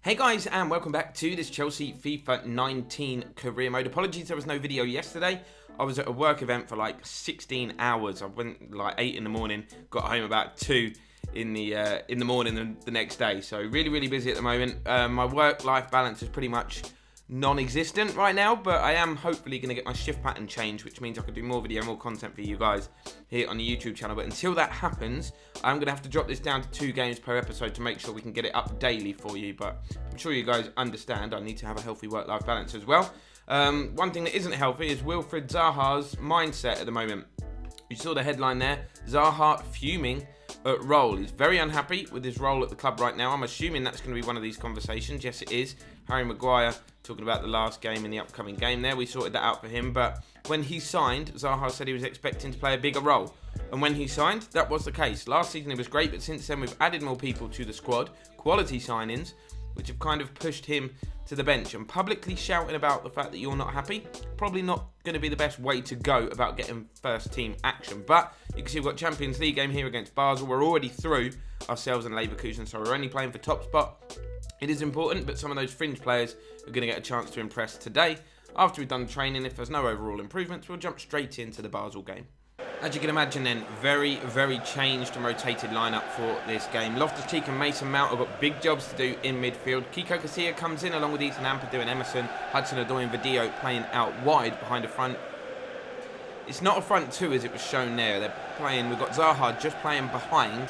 Hey guys, and welcome back to this Chelsea FIFA 19 career mode. Apologies there was no video yesterday. I was at a work event for like 16 hours. I went like 8 in the morning, got home about 2 in the morning the next day. So really busy at the moment. My work-life balance is pretty much non-existent right now, but I am hopefully going to get my shift pattern changed, which means I can do more video, more content for you guys here on the YouTube channel. But until that happens, I'm going to have to drop this down to 2 games per episode to make sure we can get it up daily for you. But I'm sure you guys understand I need to have a healthy work-life balance as well. One thing that isn't healthy is Wilfried Zaha's mindset at the moment. You saw the headline there, Zaha fuming at role. He's very unhappy with his role at the club right now. I'm assuming that's going to be one of these conversations. Yes, it is. Harry Maguire talking about the last game in the upcoming game there. We sorted that out for him. But when he signed, Zaha said he was expecting to play a bigger role. And when he signed, that was the case. Last season it was great, but since then we've added more people to the squad. Quality signings, which have kind of pushed him to the bench. And publicly shouting about the fact that you're not happy, probably not going to be the best way to go about getting first team action. But you can see we've got Champions League game here against Basel. We're already through ourselves and Leverkusen, so we're only playing for top spot. It is important, but some of those fringe players are going to get a chance to impress today. After we've done training, if there's no overall improvements, we'll jump straight into the Basel game. As you can imagine then, very changed and rotated lineup for this game. Loftus-Cheek and Mason Mount have got big jobs to do in midfield. Kiko Casilla comes in along with Ethan Ampadu and Emerson. Hudson-Odoi and Vidio playing out wide behind a front. It's not a front two as it was shown there. We've got Zaha just playing behind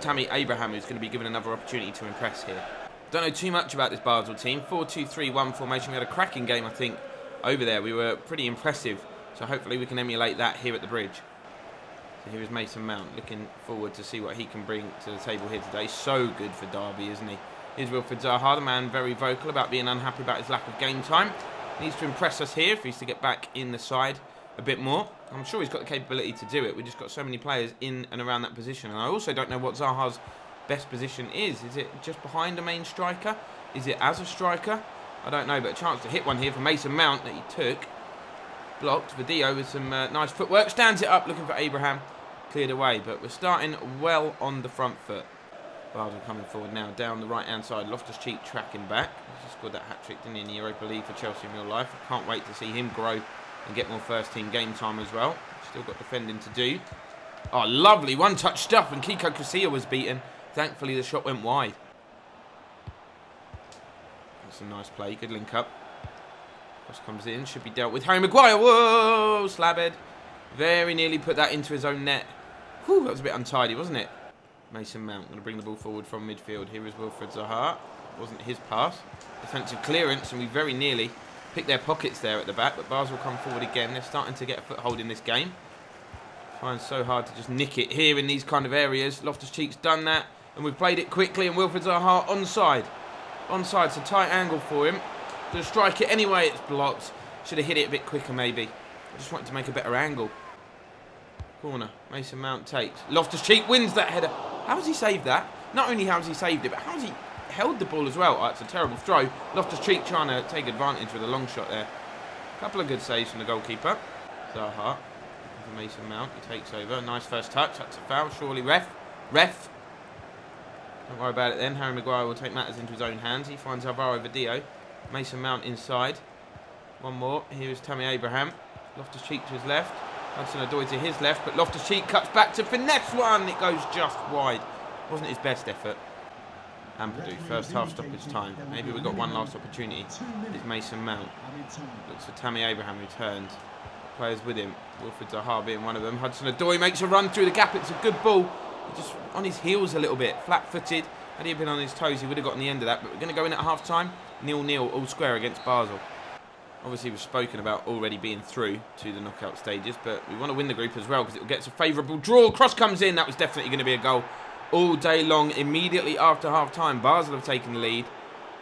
Tammy Abraham, who's going to be given another opportunity to impress here. Don't know too much about this Basel team. 4-2-3-1 formation. We had a cracking game, I think, over there. We were pretty impressive. So hopefully we can emulate that here at the bridge. So here is Mason Mount, looking forward to see what he can bring to the table here today. So good for Derby, isn't he? Here's Wilfried Zaha, the man very vocal about being unhappy about his lack of game time. Needs to impress us here if he's to get back in the side a bit more. I'm sure he's got the capability to do it. We've just got so many players in and around that position. And I also don't know what Zaha's best position is. Is it just behind a main striker? Is it as a striker? I don't know, but a chance to hit one here for Mason Mount that he took. Blocked. Vidio with some nice footwork. Stands it up, looking for Abraham. Cleared away, but we're starting well on the front foot. Basel coming forward now, down the right-hand side. Loftus-Cheek tracking back. He just scored that hat-trick in the Europa League for Chelsea in real life. I can't wait to see him grow and get more first-team game time as well. Still got defending to do. Oh, lovely one-touch stuff, and Kiko Casilla was beaten. Thankfully, the shot went wide. That's a nice play. Good link up. Cross comes in. Should be dealt with. Harry Maguire. Whoa! Slabhead. Very nearly put that into his own net. Whew, that was a bit untidy, wasn't it? Mason Mount going to bring the ball forward from midfield. Here is Wilfried Zaha. Wasn't his pass. Defensive clearance, and we very nearly picked their pockets there at the back, but Basel come forward again. They're starting to get a foothold in this game. Trying so hard to just nick it here in these kind of areas. Loftus-Cheek's done that, and we've played it quickly, and Wilfried Zaha onside. Onside, it's a tight angle for him. Gonna strike it anyway, it's blocked. Should have hit it a bit quicker maybe. I just wanted to make a better angle. Corner, Mason Mount takes. Loftus-Cheek wins that header. How has he saved that? Not only how has he saved it, but how has he held the ball as well? Oh, it's a terrible throw. Loftus-Cheek trying to take advantage with a long shot there. A couple of good saves from the goalkeeper. Zaha, for Mason Mount, he takes over. Nice first touch, that's a foul, surely. Ref. Don't worry about it then. Harry Maguire will take matters into his own hands. He finds Alvaro Vidio. Mason Mount inside. One more. Here is Tammy Abraham. Loftus-Cheek to his left. Hudson-Odoi to his left, but Loftus-Cheek cuts back to finesse one. It goes just wide. Wasn't his best effort. Ampadu, first half stoppage time. Maybe we've got one last opportunity. It's Mason Mount. Looks for Tammy Abraham, who turns. Players with him. Wilfried Zaha being one of them. Hudson-Odoi makes a run through the gap. It's a good ball. Just on his heels a little bit. Flat-footed. Had he been on his toes, he would have gotten the end of that. But we're going to go in at half-time. 0-0, all square against Basel. Obviously, we've spoken about already being through to the knockout stages, but we want to win the group as well because it will get us a favourable draw. Cross comes in. That was definitely going to be a goal all day long. Immediately after half-time, Basel have taken the lead,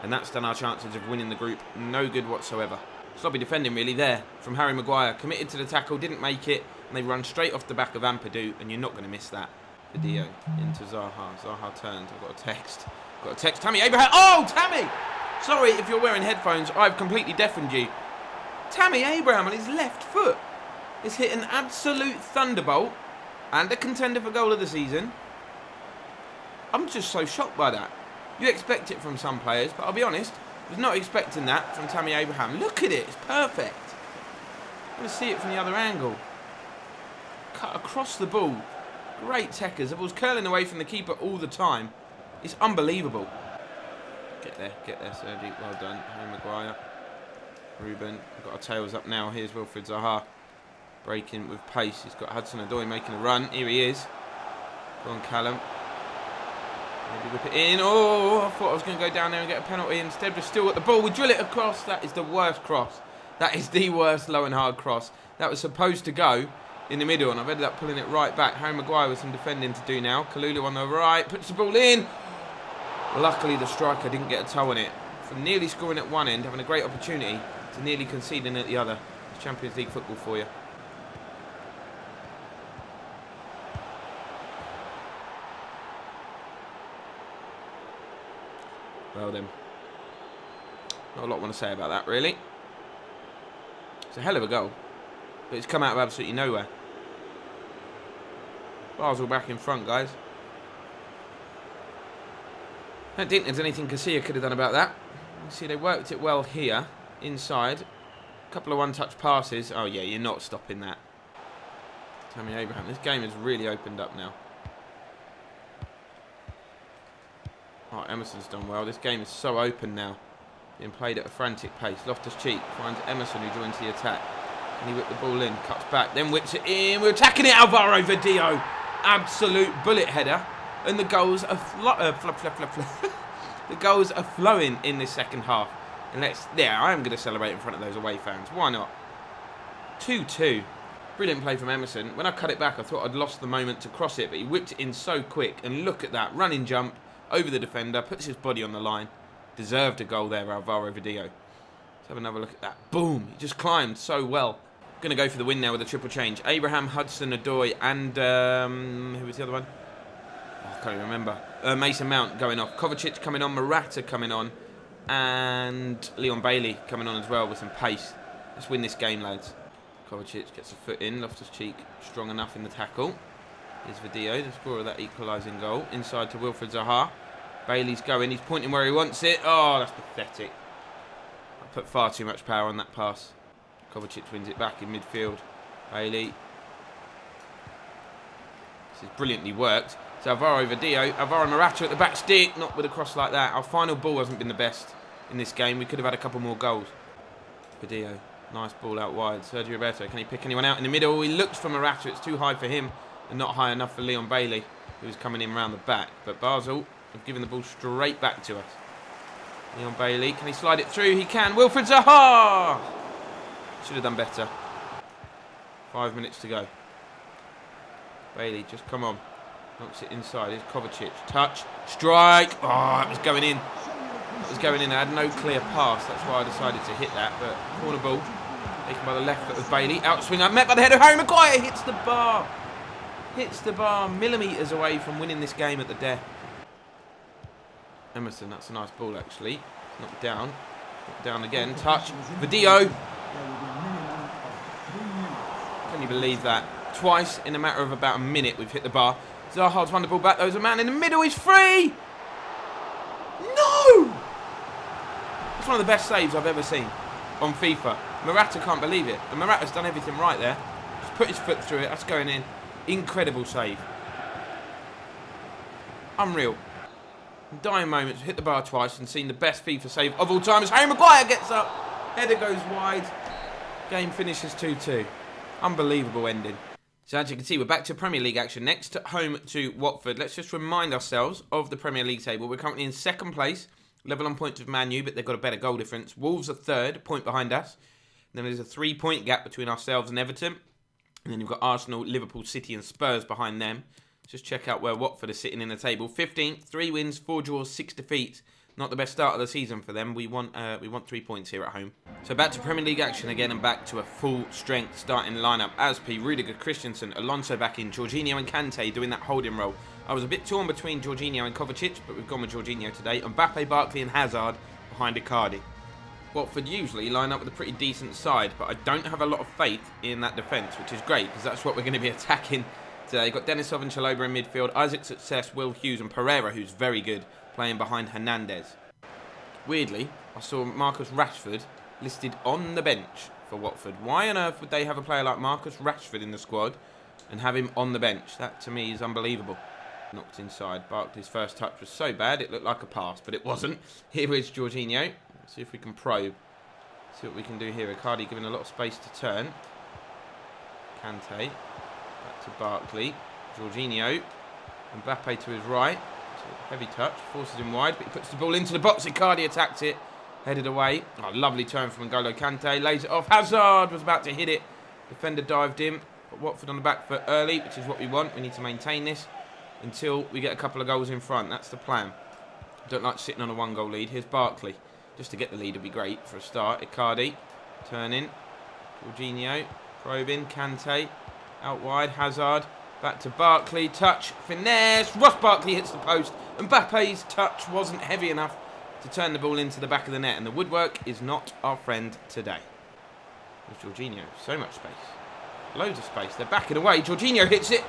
and that's done our chances of winning the group no good whatsoever. Sloppy defending, really, there from Harry Maguire. Committed to the tackle, didn't make it, and they run straight off the back of Ampadu, and you're not going to miss that. Vidio into Zaha. Zaha turns. I've got a text. Tammy Abraham. Oh, Tammy! Sorry if you're wearing headphones. I've completely deafened you. Tammy Abraham on his left foot has hit an absolute thunderbolt and a contender for goal of the season. I'm just so shocked by that. You expect it from some players, but I'll be honest, I was not expecting that from Tammy Abraham. Look at it, it's perfect. I want to see it from the other angle. Cut across the ball. Great techers. The ball's curling away from the keeper all the time. It's unbelievable. Get there, Sergi. Well done. Harry Maguire. Ruben. We've got our tails up now. Here's Wilfried Zaha. Breaking with pace. He's got Hudson-Odoi making a run. Here he is. Go on, Callum. Maybe whip it in. Oh, I thought I was going to go down there and get a penalty. Instead, we're still at the ball. We drill it across. That is the worst cross. That is the worst low and hard cross. That was supposed to go in the middle, and I've ended up pulling it right back. Harry Maguire with some defending to do now. Kalulu on the right. Puts the ball in. Luckily, the striker didn't get a toe on it. From nearly scoring at one end, having a great opportunity, to nearly conceding at the other. It's Champions League football for you. Well then. Not a lot I want to say about that, really. It's a hell of a goal. But it's come out of absolutely nowhere. Basel back in front, guys. I don't think there's anything Casilla could have done about that. You see, they worked it well here, inside. A couple of one-touch passes. Oh, yeah, you're not stopping that. Tammy Abraham. This game has really opened up now. Oh, Emerson's done well. This game is so open now. Being played at a frantic pace. Loftus-Cheek finds Emerson, who joins the attack. And he whipped the ball in, cuts back, then whips it in. We're attacking it, Alvaro Verdillo. Absolute bullet header. And the goals are the goals are flowing in this second half. And I am going to celebrate in front of those away fans. Why not? 2-2. Brilliant play from Emerson. When I cut it back, I thought I'd lost the moment to cross it, but he whipped it in so quick. And look at that, running jump over the defender, puts his body on the line. Deserved a goal there, Alvaro Verdillo. Let's have another look at that. Boom! He just climbed so well. Going to go for the win now with a triple change. Abraham, Hudson-Odoi, and who was the other one? Oh, I can't even remember. Mason Mount going off. Kovacic coming on. Morata coming on. And Leon Bailey coming on as well with some pace. Let's win this game, lads. Kovacic gets a foot in. Loftus-Cheek strong enough in the tackle. Here's Verdillo, the scorer of that equalising goal. Inside to Wilfried Zaha. Bailey's going. He's pointing where he wants it. Oh, that's pathetic. I put far too much power on that pass. Kovacic wins it back in midfield. Bailey. This is brilliantly worked. So Alvaro Verdillo. Alvaro Morata at the back stick. Not with a cross like that. Our final ball hasn't been the best in this game. We could have had a couple more goals. Verdillo. Nice ball out wide. Sergio Roberto. Can he pick anyone out in the middle? He looks for Morata. It's too high for him and not high enough for Leon Bailey, who's coming in round the back. But Basel have given the ball straight back to us. Leon Bailey. Can he slide it through? He can. Wilfried Zaha! Should have done better. 5 minutes to go. Bailey, just come on. Knocks it inside. Here's Kovacic. Touch. Strike. Oh, it was going in. It was going in. I had no clear pass. That's why I decided to hit that. But corner ball. Taken by the left foot of Bailey. Outswing up. Met by the head of Harry Maguire. Hits the bar. Hits the bar. Millimetres away from winning this game at the death. Emerson. That's a nice ball, actually. Knocked down. Knocked down again. Touch. Verdillo. Can you believe that? Twice in a matter of about a minute we've hit the bar. Zaha's won the ball back. There's a man in the middle. He's free. No! That's one of the best saves I've ever seen on FIFA. Morata can't believe it. And Morata's done everything right there. Just put his foot through it. That's going in. Incredible save. Unreal. In dying moments, hit the bar twice and seen the best FIFA save of all time as Harry Maguire gets up. Header goes wide. Game finishes 2-2. Unbelievable ending. So as you can see, we're back to Premier League action next, home to Watford. Let's just remind ourselves of the Premier League table. We're currently in second place, level on points with Man U, but they've got a better goal difference. Wolves are third, a point behind us. Then there's a 3-point gap between ourselves and Everton. And then you've got Arsenal, Liverpool, City and Spurs behind them. Just check out where Watford are sitting in the table. 15th, 3 wins, 4 draws, 6 defeats. Not the best start of the season for them. We want 3 points here at home. So back to Premier League action again and back to a full-strength starting lineup. Aspi, Rudiger, Christensen, Alonso back in, Jorginho and Kante doing that holding role. I was a bit torn between Jorginho and Kovacic, but we've gone with Jorginho today. Mbappe, Barkley and Hazard behind Icardi. Watford usually line up with a pretty decent side, but I don't have a lot of faith in that defence, which is great because that's what we're going to be attacking today. You've got Denisov and Chalobah in midfield, Isaac Success, Will Hughes and Pereira, who's very good, playing behind Hernandez. Weirdly, I saw Marcus Rashford listed on the bench for Watford. Why on earth would they have a player like Marcus Rashford in the squad and have him on the bench? That to me is unbelievable. Knocked inside. Barkley's first touch was so bad it looked like a pass, but it wasn't. Here is Jorginho. Let's see if we can probe. See what we can do here. Icardi giving a lot of space to turn. Kante. Back to Barkley. Jorginho. Mbappe to his right. Heavy touch. Forces him wide, but he puts the ball into the box. Icardi attacks it. Headed away. Oh, lovely turn from N'Golo Kante. Lays it off. Hazard was about to hit it. Defender dived in. Got Watford on the back foot early, which is what we want. We need to maintain this until we get a couple of goals in front. That's the plan. Don't like sitting on a 1-goal lead. Here's Barkley. Just to get the lead would be great for a start. Icardi. Turning. Jorginho. Probing. Kante. Out wide. Hazard. Back to Barkley. Touch. Finesse. Ross Barkley hits the post. Mbappe's touch wasn't heavy enough to turn the ball into the back of the net. And the woodwork is not our friend today. There's Jorginho. So much space. Loads of space. They're backing away. Jorginho hits it.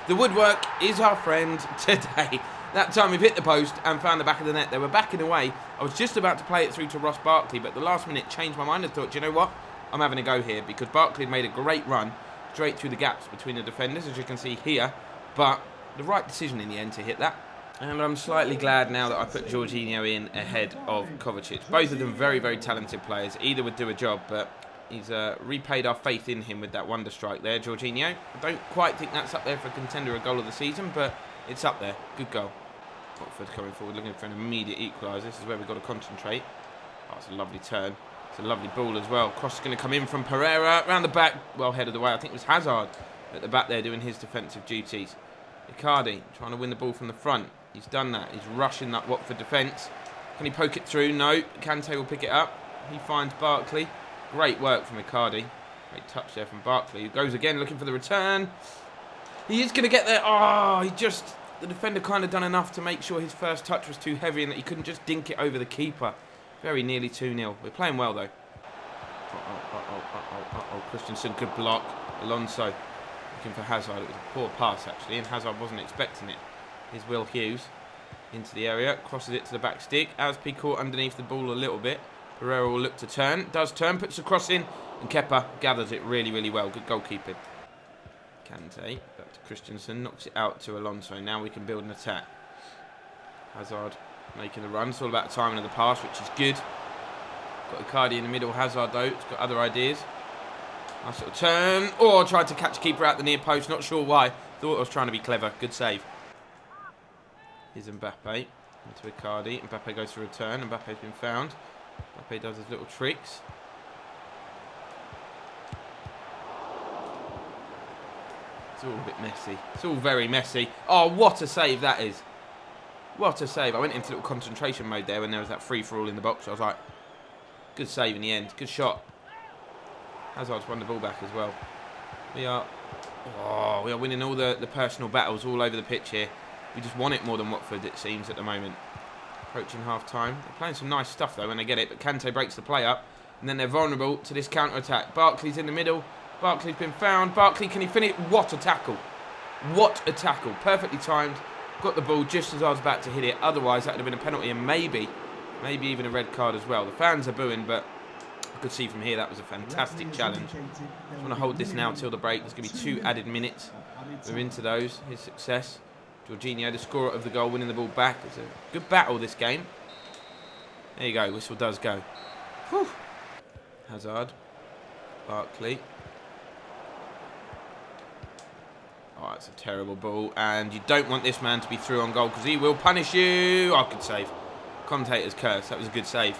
The woodwork is our friend today. That time we've hit the post and found the back of the net. They were backing away. I was just about to play it through to Ross Barkley, but the last minute changed my mind and thought, do you know what? I'm having a go here, because Barkley had made a great run straight through the gaps between the defenders, as you can see here. But the right decision in the end to hit that. And I'm slightly glad now that I put Jorginho in ahead of Kovacic. Both of them very, very talented players. Either would do a job, but he's repaid our faith in him with that wonder strike there, Jorginho. I don't quite think that's up there for a contender, a goal of the season, but it's up there. Good goal. Watford coming forward, looking for an immediate equaliser. This is where we've got to concentrate. Oh, it's a lovely turn. It's a lovely ball as well. Cross is going to come in from Pereira. Round the back, well headed away. I think it was Hazard at the back there doing his defensive duties. Icardi trying to win the ball from the front. He's done that. He's rushing that Watford defence. Can he poke it through? No. Kante will pick it up. He finds Barkley. Great work from Icardi. Great touch there from Barkley, who goes again looking for the return. He is going to get there. Oh, the defender kind of done enough to make sure his first touch was too heavy and that he couldn't just dink it over the keeper. Very nearly 2-0. We're playing well, though. Christensen, good block. Alonso looking for Hazard. It was a poor pass, actually, and Hazard wasn't expecting it. Here's Will Hughes into the area. Crosses it to the back stick. Aspi caught underneath the ball a little bit. Pereira will look to turn. Does turn. Puts the cross in. And Kepa gathers it really, really well. Good goalkeeping. Kante. Back to Christensen. Knocks it out to Alonso. Now we can build an attack. Hazard making the run. It's all about timing of the pass, which is good. Got Icardi in the middle. Hazard, though, it's got other ideas. Nice little turn. Oh, tried to catch keeper out the near post. Not sure why. Thought I was trying to be clever. Good save. Here's Mbappe. Into Icardi. Mbappe goes for a turn. Mbappe's been found. Mbappe does his little tricks. It's all a bit messy. It's all very messy. Oh, what a save that is. What a save. I went into little concentration mode there when there was that free-for-all in the box. I was like, good save in the end. Good shot. Hazard's won the ball back as well. We are winning all the personal battles all over the pitch here. We just want it more than Watford, it seems, at the moment. Approaching half-time. They're playing some nice stuff, though, when they get it. But Kante breaks the play up. And then they're vulnerable to this counter-attack. Barkley's in the middle. Barkley's been found. Barkley, can he finish? What a tackle. What a tackle. Perfectly timed. Got the ball just as I was about to hit it. Otherwise, that would have been a penalty and maybe even a red card as well. The fans are booing, but I could see from here that was a fantastic challenge. I just want to hold this now till the break. There's going to be 2 added minutes. We're into those. His success. Jorginho, the scorer of the goal, winning the ball back. It's a good battle, this game. There you go. Whistle does go. Whew. Hazard. Barkley. Oh, it's a terrible ball. And you don't want this man to be through on goal because he will punish you. Oh, good save. Commentator's curse. That was a good save.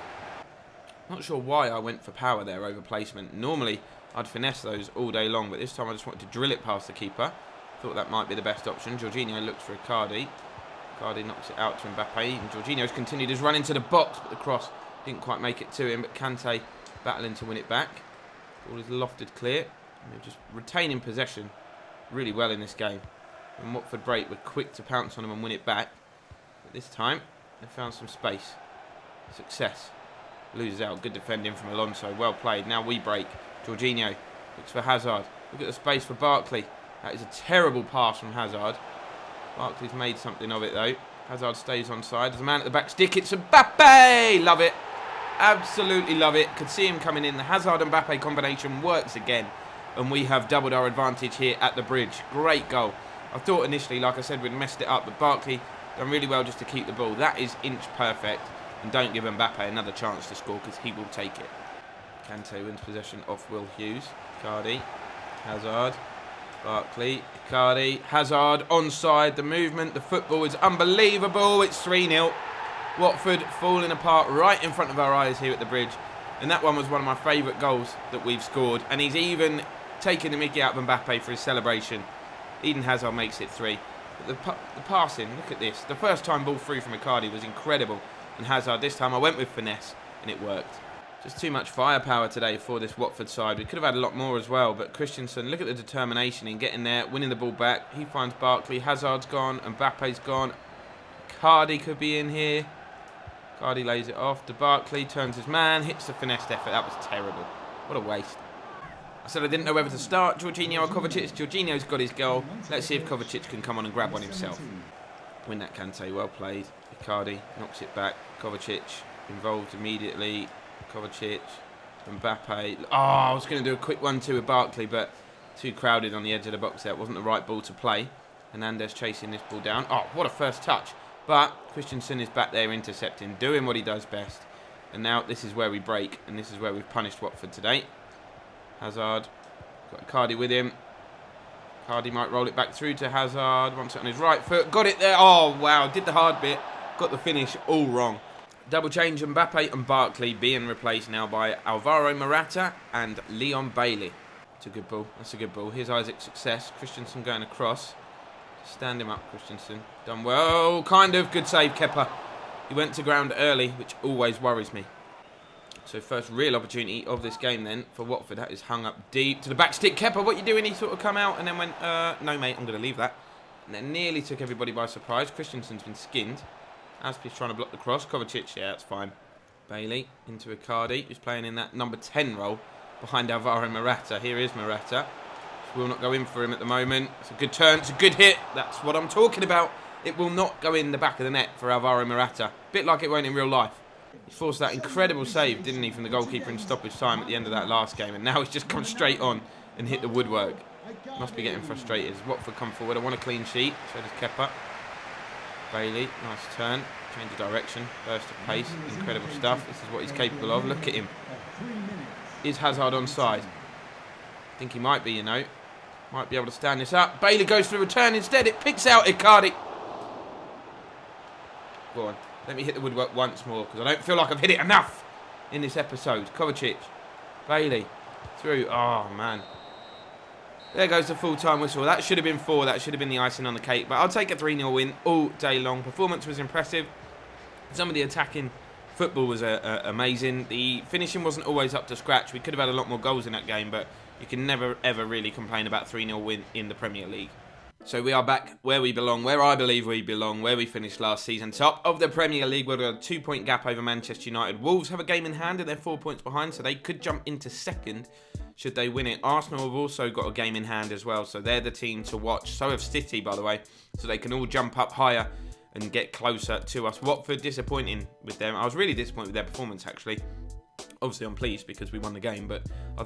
Not sure why I went for power there over placement. Normally, I'd finesse those all day long, but this time I just wanted to drill it past the keeper. Thought that might be the best option. Jorginho looks for Icardi. Icardi knocks it out to Mbappe. And Jorginho's continued his run into the box, but the cross didn't quite make it to him. But Kante battling to win it back. Ball is lofted clear. And they're just retaining possession really well in this game. When Watford break, we're quick to pounce on them and win it back. But this time, they found some space. Success. Loses out. Good defending from Alonso. Well played. Now we break. Jorginho looks for Hazard. Look at the space for Barkley. That is a terrible pass from Hazard. Barkley's made something of it, though. Hazard stays onside. There's a man at the back stick. It's Mbappe! Love it. Absolutely love it. Could see him coming in. The Hazard-Mbappe combination works again. And we have doubled our advantage here at the bridge. Great goal. I thought initially, like I said, we'd messed it up. But Barkley done really well just to keep the ball. That is inch perfect. And don't give Mbappe another chance to score because he will take it. Kante wins possession off Will Hughes. Icardi. Hazard. Barkley. Icardi. Hazard. Onside. The movement. The football is unbelievable. It's 3-0. Watford falling apart right in front of our eyes here at the bridge. And that one was one of my favourite goals that we've scored. And he's even taking the mickey out of Mbappe for his celebration. Eden Hazard makes it 3. But the passing, look at this. The first time ball through from Icardi was incredible. And Hazard, this time I went with finesse and it worked. Just too much firepower today for this Watford side. We could have had a lot more as well. But Christensen, look at the determination in getting there, winning the ball back. He finds Barkley. Hazard's gone. Mbappe's gone. Icardi could be in here. Icardi lays it off to Barkley, turns his man, hits the finesse effort. That was terrible. What a waste. I said I didn't know whether to start Jorginho or Kovacic. Jorginho's got his goal. Let's see if Kovacic can come on and grab one himself. Win that, Kante. Well played. Icardi knocks it back. Kovacic involved immediately. Kovacic. Mbappe. Oh, I was going to do a quick 1-2 with Barkley, but too crowded on the edge of the box there. It wasn't the right ball to play. Hernandez chasing this ball down. Oh, what a first touch. But Christensen is back there intercepting, doing what he does best. And now this is where we break, and this is where we've punished Watford today. Hazard, got Icardi with him. Icardi might roll it back through to Hazard. Wants it on his right foot. Got it there. Oh, wow. Did the hard bit. Got the finish all wrong. Double change, Mbappe and Barkley being replaced now by Alvaro Morata and Leon Bailey. It's a good ball. That's a good ball. Here's Isaac's success. Christensen going across. Stand him up, Christensen. Done well. Kind of. Good save, Kepa. He went to ground early, which always worries me. So first real opportunity of this game then for Watford. That is hung up deep to the back stick. Kepa, what you doing? He sort of come out and then went, no, mate, I'm going to leave that. And then nearly took everybody by surprise. Christensen's been skinned. Aspie's trying to block the cross. Kovacic, yeah, that's fine. Bailey into Icardi, who's playing in that number 10 role behind Alvaro Morata. Here is Morata. Will not go in for him at the moment. It's a good turn. It's a good hit. That's what I'm talking about. It will not go in the back of the net for Alvaro Morata. Bit like it won't in real life. He forced that incredible save, didn't he, from the goalkeeper in stoppage time at the end of that last game. And now he's just come straight on and hit the woodwork. Must be getting frustrated. As Watford come forward, I want a clean sheet. So does Kepa. Bailey, nice turn. Change of direction. Burst of pace. Incredible stuff. This is what he's capable of. Look at him. Is Hazard onside? I think he might be, you know. Might be able to stand this up. Bailey goes for the return instead. It picks out Icardi. Go on. Let me hit the woodwork once more because I don't feel like I've hit it enough in this episode. Kovacic. Bailey. Through. Oh, man. There goes the full-time whistle. That should have been 4. That should have been the icing on the cake. But I'll take a 3-0 win all day long. Performance was impressive. Some of the attacking football was amazing. The finishing wasn't always up to scratch. We could have had a lot more goals in that game, but you can never, ever really complain about 3-0 win in the Premier League. So we are back where we belong, where I believe we belong, where we finished last season. Top of the Premier League, we've got a 2-point gap over Manchester United. Wolves have a game in hand and they're 4 points behind, so they could jump into second should they win it. Arsenal have also got a game in hand as well, so they're the team to watch. So have City, by the way, so they can all jump up higher and get closer to us. Watford, disappointing with them. I was really disappointed with their performance, actually. Obviously, I'm pleased because we won the game, but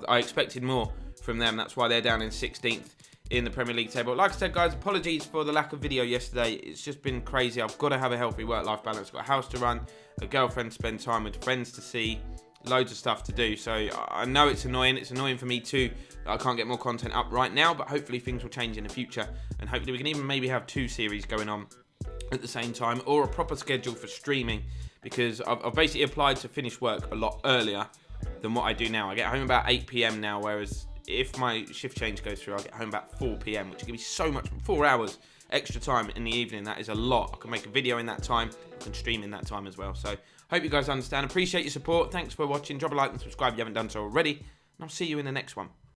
I expected more from them. That's why they're down in 16th in the Premier League table. Like I said, guys, apologies for the lack of video yesterday. It's just been crazy. I've got to have a healthy work-life balance. I've got a house to run, a girlfriend to spend time with, friends to see, loads of stuff to do. So I know it's annoying. It's annoying for me too that I can't get more content up right now, but hopefully things will change in the future. And hopefully we can even maybe have 2 series going on at the same time, or a proper schedule for streaming, because I've basically applied to finish work a lot earlier than what I do now. I get home about 8 p.m. now, whereas if my shift change goes through, I'll get home about 4 p.m, which will give me so much, 4 hours extra time in the evening. That is a lot. I can make a video in that time, I can stream in that time as well. So hope you guys understand. Appreciate your support. Thanks for watching. Drop a like and subscribe if you haven't done so already, and I'll see you in the next one.